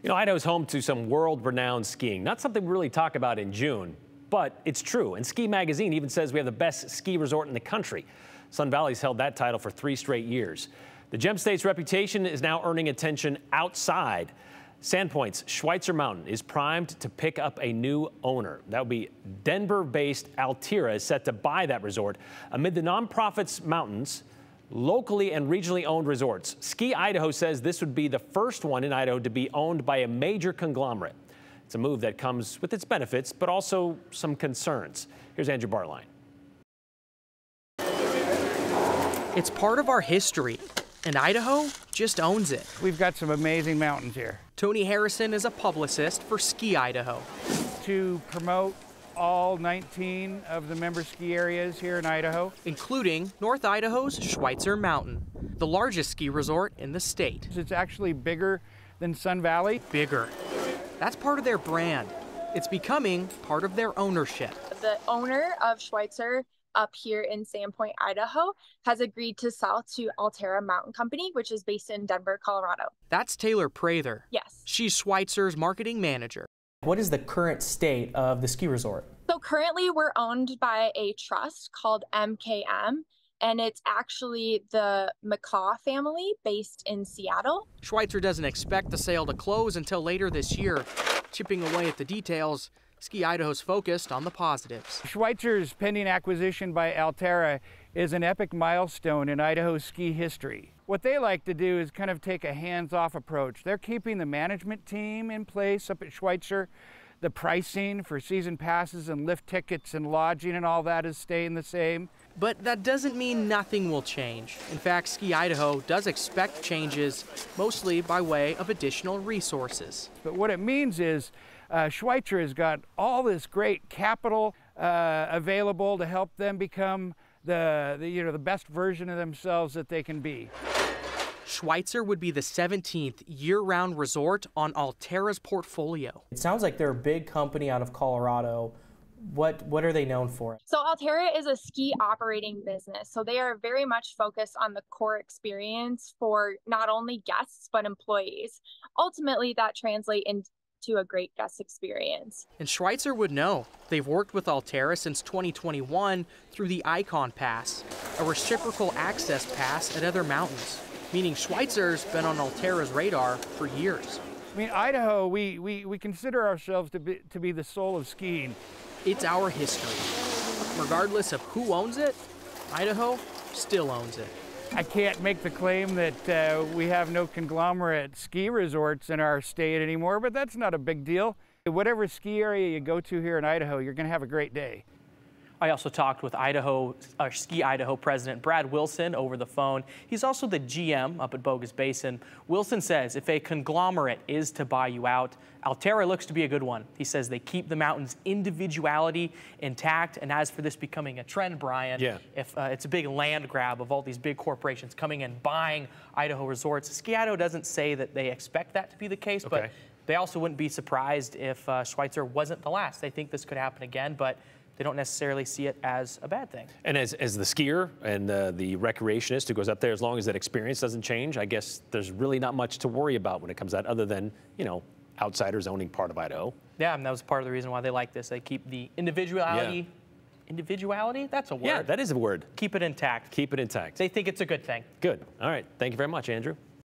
You know, Idaho's home to some world-renowned skiing. Not something we really talk about in June, but it's true. And Ski Magazine even says we have the best ski resort in the country. Sun Valley's held that title for 3 straight years. The Gem State's reputation is now earning attention outside. Sandpoint's Schweitzer Mountain is primed to pick up a new owner. That would be Denver-based Altera is set to buy that resort amid the nonprofit's mountains, locally and regionally owned resorts. Ski Idaho says this would be the first one in Idaho to be owned by a major conglomerate. It's a move that comes with its benefits, but also some concerns. Here's Andrew Bartline. It's part of our history, and Idaho just owns it. We've got some amazing mountains here. Tony Harrison is a publicist for Ski Idaho. To promote all 19 of the member ski areas here in Idaho, including North Idaho's Schweitzer Mountain, the largest ski resort in the state. It's actually bigger than Sun Valley. Bigger. That's part of their brand. It's becoming part of their ownership. The owner of Schweitzer up here in Sandpoint, Idaho, has agreed to sell to Altera Mountain Company, which is based in Denver, Colorado. That's Taylor Prather. Yes. She's Schweitzer's marketing manager. What is the current state of the ski resort? So currently we're owned by a trust called MKM, and it's actually the McCaw family based in Seattle. Schweitzer doesn't expect the sale to close until later this year. Chipping away at the details, Ski Idaho's focused on the positives. Schweitzer's pending acquisition by Altera is an epic milestone in Idaho ski history. What they like to do is kind of take a hands-off approach. They're keeping the management team in place up at Schweitzer. The pricing for season passes and lift tickets and lodging and all that is staying the same. But that doesn't mean nothing will change. In fact, Ski Idaho does expect changes, mostly by way of additional resources. But what it means is Schweitzer has got all this great capital available to help them become the best version of themselves that they can be. Schweitzer would be the 17th year-round resort on Altera's portfolio. It sounds like they're a big company out of Colorado. What are they known for? So Altera is a ski operating business. So they are very much focused on the core experience for not only guests, but employees. Ultimately, that translates into a great guest experience. And Schweitzer would know. They've worked with Altera since 2021 through the Icon Pass, a reciprocal access pass at other mountains, meaning Schweitzer's been on Altera's radar for years. I mean, Idaho, we consider ourselves to be the soul of skiing. It's our history. Regardless of who owns it, Idaho still owns it. I can't make the claim that we have no conglomerate ski resorts in our state anymore, but that's not a big deal. Whatever ski area you go to here in Idaho, you're going to have a great day. I also talked with Ski Idaho President Brad Wilson over the phone. He's also the GM up at Bogus Basin. Wilson says if a conglomerate is to buy you out, Altera looks to be a good one. He says they keep the mountain's individuality intact. And as for this becoming a trend, Brian, if it's a big land grab of all these big corporations coming and buying Idaho resorts, Ski Idaho doesn't say that they expect that to be the case, but they also wouldn't be surprised if Schweitzer wasn't the last. They think this could happen again, but they don't necessarily see it as a bad thing. And as the skier and the recreationist who goes up there, as long as that experience doesn't change, I guess there's really not much to worry about when it comes out other than, you know, outsiders owning part of Idaho. Yeah, and that was part of the reason why they like this. They keep the individuality. Individuality? That's a word. Yeah, that is a word. Keep it intact. Keep it intact. They think it's a good thing. Good. All right. Thank you very much, Andrew.